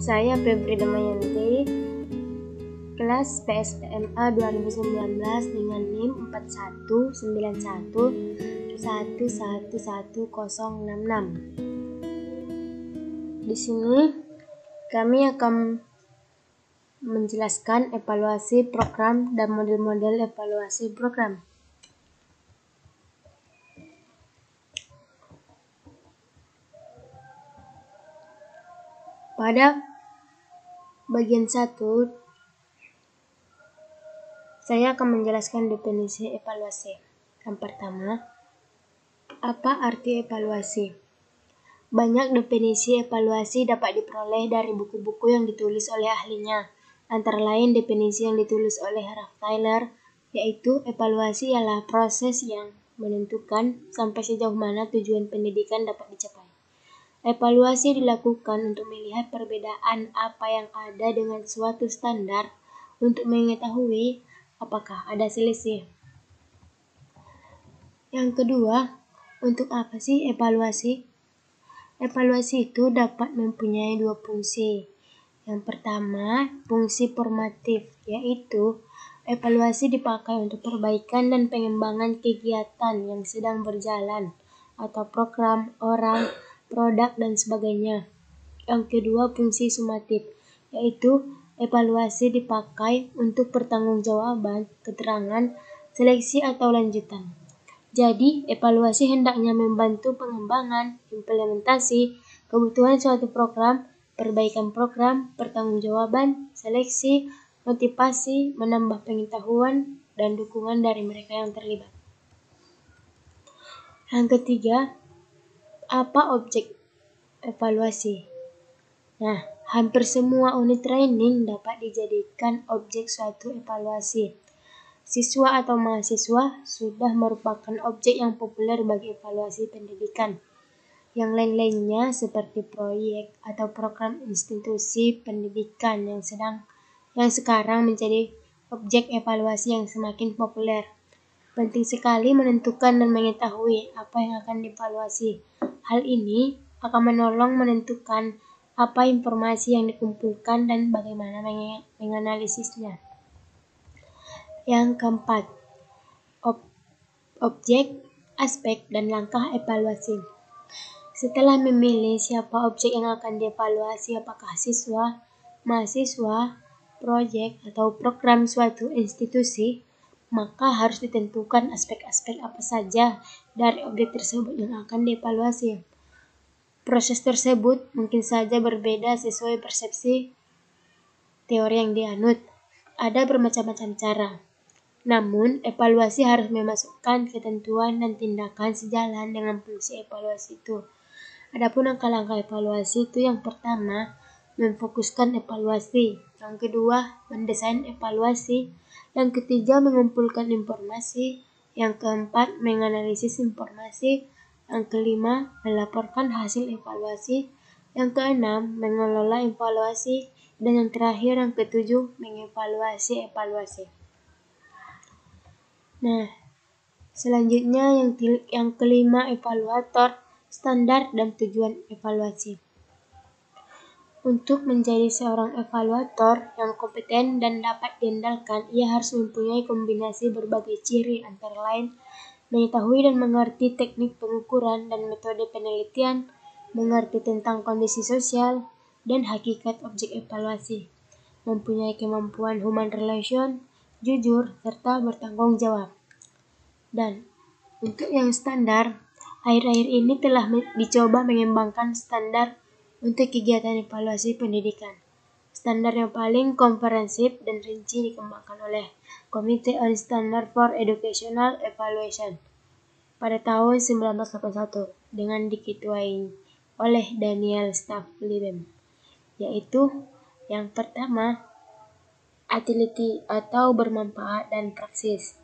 Saya Febri Damayanti, kelas PSPMA 2019 dengan NIM 4191111066. Di sini kami akan menjelaskan evaluasi program dan model-model evaluasi program. Pada bagian 1, saya akan menjelaskan definisi evaluasi. Yang pertama, apa arti evaluasi? Banyak definisi evaluasi dapat diperoleh dari buku-buku yang ditulis oleh ahlinya. Antara lain definisi yang ditulis oleh Ralph Tyler, yaitu evaluasi ialah proses yang menentukan sampai sejauh mana tujuan pendidikan dapat dicapai. Evaluasi dilakukan untuk melihat perbedaan apa yang ada dengan suatu standar untuk mengetahui apakah ada selisih. Yang kedua, untuk apa sih evaluasi? Evaluasi itu dapat mempunyai 2 fungsi. Yang pertama, fungsi formatif, yaitu evaluasi dipakai untuk perbaikan dan pengembangan kegiatan yang sedang berjalan atau program, orang, produk, dan sebagainya. Yang kedua, fungsi sumatif, yaitu evaluasi dipakai untuk pertanggungjawaban, keterangan, seleksi, atau lanjutan. Jadi, evaluasi hendaknya membantu pengembangan, implementasi, kebutuhan suatu program, perbaikan program, pertanggungjawaban, seleksi, motivasi, menambah pengetahuan, dan dukungan dari mereka yang terlibat. Yang ketiga, apa objek evaluasi? Nah, hampir semua unit training dapat dijadikan objek suatu evaluasi. Siswa atau mahasiswa sudah merupakan objek yang populer bagi evaluasi pendidikan. Yang lain-lainnya seperti proyek atau program institusi pendidikan yang sekarang menjadi objek evaluasi yang semakin populer. Penting sekali menentukan dan mengetahui apa yang akan dievaluasi. Hal ini akan menolong menentukan apa informasi yang dikumpulkan dan bagaimana menganalisisnya. Yang keempat, objek, aspek, dan langkah evaluasi. Setelah memilih siapa objek yang akan dievaluasi, apakah siswa, mahasiswa, proyek, atau program suatu institusi, maka harus ditentukan aspek-aspek apa saja dari objek tersebut yang akan dievaluasi. Proses tersebut mungkin saja berbeda sesuai persepsi teori yang dianut. Ada bermacam-macam cara. Namun, evaluasi harus memasukkan ketentuan dan tindakan sejalan dengan fungsi evaluasi itu. Adapun langkah-langkah evaluasi itu yang pertama, memfokuskan evaluasi. Yang kedua, mendesain evaluasi. Yang ketiga, mengumpulkan informasi. Yang keempat, menganalisis informasi. Yang kelima, melaporkan hasil evaluasi. Yang keenam, mengelola evaluasi. Dan yang terakhir, yang ketujuh, mengevaluasi evaluasi. Nah, selanjutnya yang kelima, evaluator, standar, dan tujuan evaluasi. Untuk menjadi seorang evaluator yang kompeten dan dapat diandalkan, ia harus mempunyai kombinasi berbagai ciri, antara lain mengetahui dan mengerti teknik pengukuran dan metode penelitian, mengerti tentang kondisi sosial dan hakikat objek evaluasi, mempunyai kemampuan human relation, jujur, serta bertanggung jawab. Dan untuk yang standar, akhir-akhir ini telah dicoba mengembangkan standar untuk kegiatan evaluasi pendidikan. Standar yang paling komprehensif dan rinci dikembangkan oleh Committee on Standards for Educational Evaluation pada tahun 1981 dengan diketuai oleh Daniel Staff Lieben, yaitu yang pertama, utility atau bermanfaat dan praksis.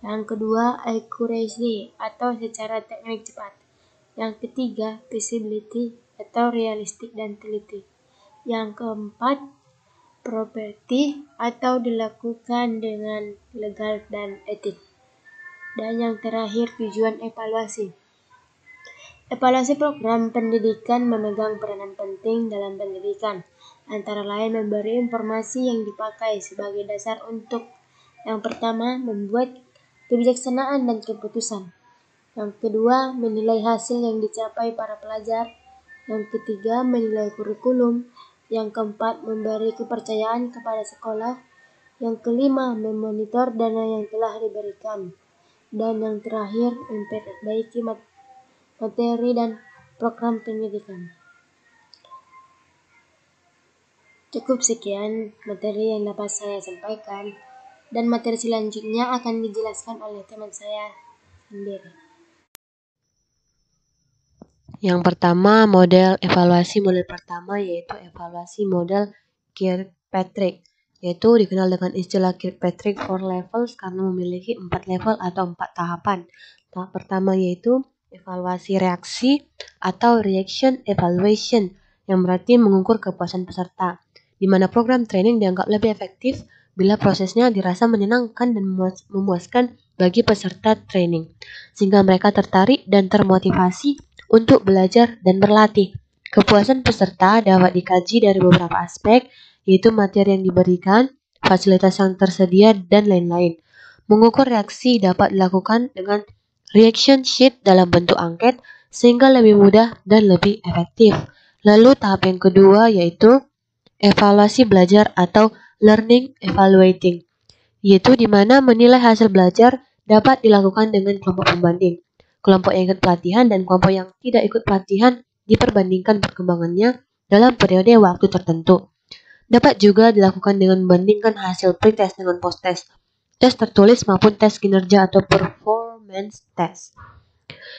Yang kedua, accuracy atau secara teknik cepat. Yang ketiga, feasibility atau realistik dan teliti. Yang keempat, property atau dilakukan dengan legal dan etik. Dan yang terakhir, tujuan evaluasi. Evaluasi program pendidikan memegang peranan penting dalam pendidikan, antara lain memberi informasi yang dipakai sebagai dasar untuk yang pertama, membuat kebijaksanaan dan keputusan. Yang kedua, menilai hasil yang dicapai para pelajar. Yang ketiga, menilai kurikulum. Yang keempat, memberi kepercayaan kepada sekolah. Yang kelima, memonitor dana yang telah diberikan. Dan yang terakhir, memperbaiki materi dan program pendidikan. Cukup sekian materi yang dapat saya sampaikan, dan materi selanjutnya akan dijelaskan oleh teman saya sendiri. Yang pertama, model pertama yaitu evaluasi model Kirkpatrick, yaitu dikenal dengan istilah Kirkpatrick 4 levels karena memiliki 4 level atau 4 tahapan. Tahap pertama yaitu evaluasi reaksi atau reaction evaluation, yang berarti mengukur kepuasan peserta, di mana program training dianggap lebih efektif bila prosesnya dirasa menyenangkan dan memuaskan bagi peserta training, sehingga mereka tertarik dan termotivasi untuk belajar dan berlatih. Kepuasan peserta dapat dikaji dari beberapa aspek, yaitu materi yang diberikan, fasilitas yang tersedia, dan lain-lain. Mengukur reaksi dapat dilakukan dengan reaction sheet dalam bentuk angket, sehingga lebih mudah dan lebih efektif. Lalu tahap yang kedua yaitu evaluasi belajar atau learning evaluating, yaitu di mana menilai hasil belajar dapat dilakukan dengan kelompok pembanding. Kelompok yang ikut pelatihan dan kelompok yang tidak ikut pelatihan diperbandingkan perkembangannya dalam periode waktu tertentu. Dapat juga dilakukan dengan membandingkan hasil pretest dengan post-test, tes tertulis maupun tes kinerja atau performance test.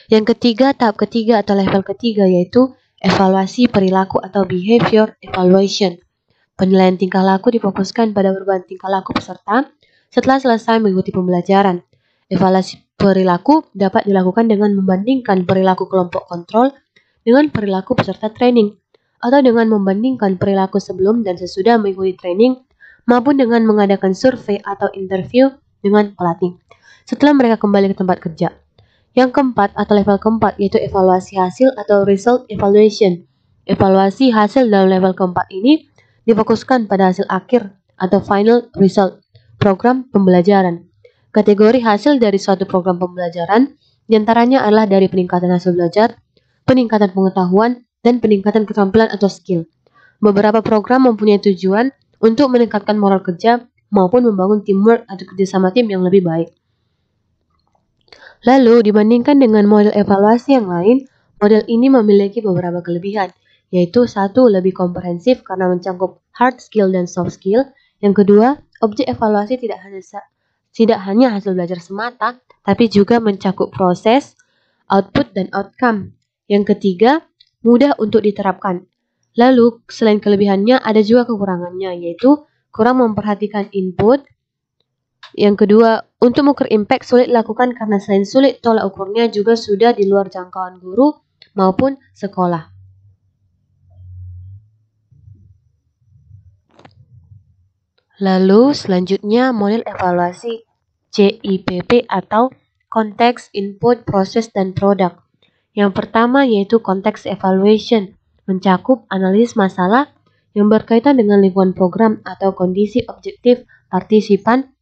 Yang ketiga, tahap ketiga atau level ketiga yaitu evaluasi perilaku atau behavior evaluation. Penilaian tingkah laku difokuskan pada perubahan tingkah laku peserta setelah selesai mengikuti pembelajaran. Evaluasi perilaku dapat dilakukan dengan membandingkan perilaku kelompok kontrol dengan perilaku peserta training, atau dengan membandingkan perilaku sebelum dan sesudah mengikuti training, maupun dengan mengadakan survei atau interview dengan pelatih setelah mereka kembali ke tempat kerja. Yang keempat atau level keempat yaitu evaluasi hasil atau result evaluation. Evaluasi hasil dalam level keempat ini difokuskan pada hasil akhir atau final result program pembelajaran. Kategori hasil dari suatu program pembelajaran diantaranya adalah dari peningkatan hasil belajar, peningkatan pengetahuan, dan peningkatan keterampilan atau skill. Beberapa program mempunyai tujuan untuk meningkatkan moral kerja maupun membangun teamwork atau kerjasama tim yang lebih baik. Lalu dibandingkan dengan model evaluasi yang lain, model ini memiliki beberapa kelebihan, yaitu satu, lebih komprehensif karena mencakup hard skill dan soft skill. Yang kedua, objek evaluasi tidak hanya hasil belajar semata, tapi juga mencakup proses, output, dan outcome. Yang ketiga, mudah untuk diterapkan. Lalu, selain kelebihannya, ada juga kekurangannya, yaitu kurang memperhatikan input. Yang kedua, untuk mengukur impact sulit dilakukan karena selain sulit, tolak ukurnya juga sudah di luar jangkauan guru maupun sekolah. Lalu selanjutnya model evaluasi CIPP atau Context, Input, Proses, dan Produk. Yang pertama yaitu Context Evaluation, mencakup analisis masalah yang berkaitan dengan lingkungan program atau kondisi objektif partisipan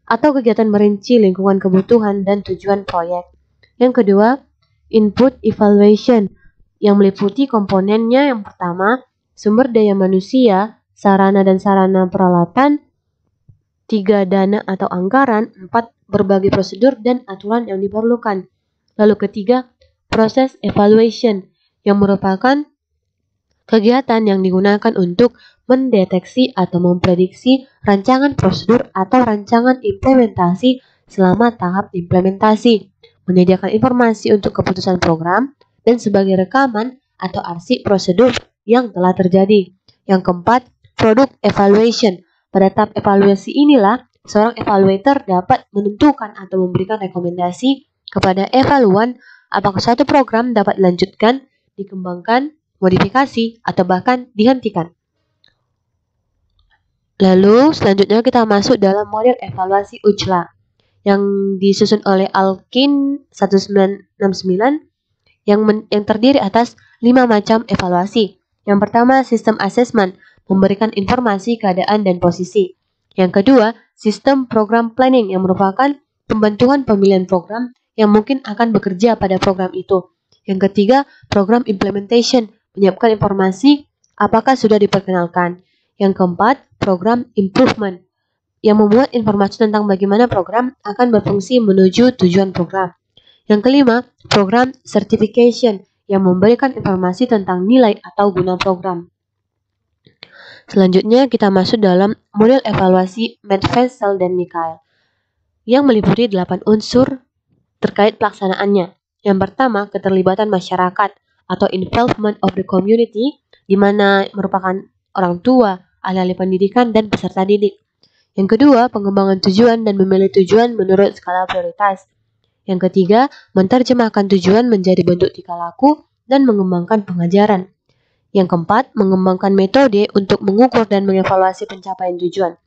atau kegiatan merinci lingkungan kebutuhan dan tujuan proyek. Yang kedua, Input Evaluation, yang meliputi komponennya yang pertama, sumber daya manusia, sarana dan sarana peralatan, 3. Dana atau anggaran, 4. Berbagai prosedur dan aturan yang diperlukan. Lalu ketiga, proses evaluation, yang merupakan kegiatan yang digunakan untuk mendeteksi atau memprediksi rancangan prosedur atau rancangan implementasi selama tahap implementasi, menyediakan informasi untuk keputusan program, dan sebagai rekaman atau arsip prosedur yang telah terjadi. Yang keempat, product evaluation. Pada tahap evaluasi inilah, seorang evaluator dapat menentukan atau memberikan rekomendasi kepada evaluan apakah suatu program dapat dilanjutkan, dikembangkan, modifikasi, atau bahkan dihentikan. Lalu selanjutnya kita masuk dalam model evaluasi UCLA yang disusun oleh Alkin 1969, yang terdiri atas 5 macam evaluasi. Yang pertama, sistem assessment, memberikan informasi keadaan dan posisi. Yang kedua, sistem program planning yang merupakan pembentukan pemilihan program yang mungkin akan bekerja pada program itu. Yang ketiga, program implementation, menyiapkan informasi apakah sudah diperkenalkan. Yang keempat, program improvement, yang membuat informasi tentang bagaimana program akan berfungsi menuju tujuan program. Yang kelima, program certification, yang memberikan informasi tentang nilai atau guna program. Selanjutnya kita masuk dalam model evaluasi Medvesel dan Mikhael yang meliputi 8 unsur terkait pelaksanaannya. Yang pertama, keterlibatan masyarakat atau involvement of the community, di mana merupakan orang tua, ahli-ahli pendidikan, dan peserta didik. Yang kedua, pengembangan tujuan dan memilih tujuan menurut skala prioritas. Yang ketiga, menerjemahkan tujuan menjadi bentuk tingkah laku dan mengembangkan pengajaran. Yang keempat, mengembangkan metode untuk mengukur dan mengevaluasi pencapaian tujuan.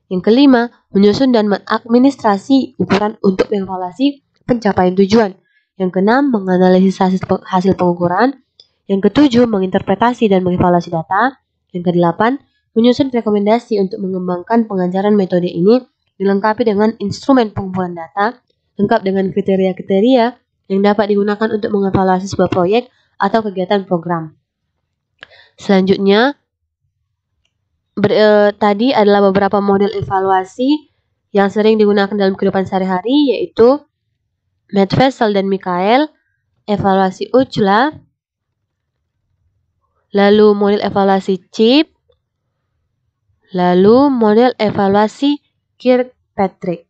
Yang kelima, menyusun dan mengadministrasi ukuran untuk mengevaluasi pencapaian tujuan. Yang keenam, menganalisis hasil pengukuran. Yang ketujuh, menginterpretasi dan mengevaluasi data. Yang kedelapan, menyusun rekomendasi untuk mengembangkan pengajaran. Metode ini dilengkapi dengan instrumen pengumpulan data, lengkap dengan kriteria-kriteria yang dapat digunakan untuk mengevaluasi sebuah proyek atau kegiatan program. Selanjutnya, tadi adalah beberapa model evaluasi yang sering digunakan dalam kehidupan sehari-hari, yaitu Medvesel dan Mikhael, evaluasi UCLA, lalu model evaluasi CHIP, lalu model evaluasi Kirkpatrick.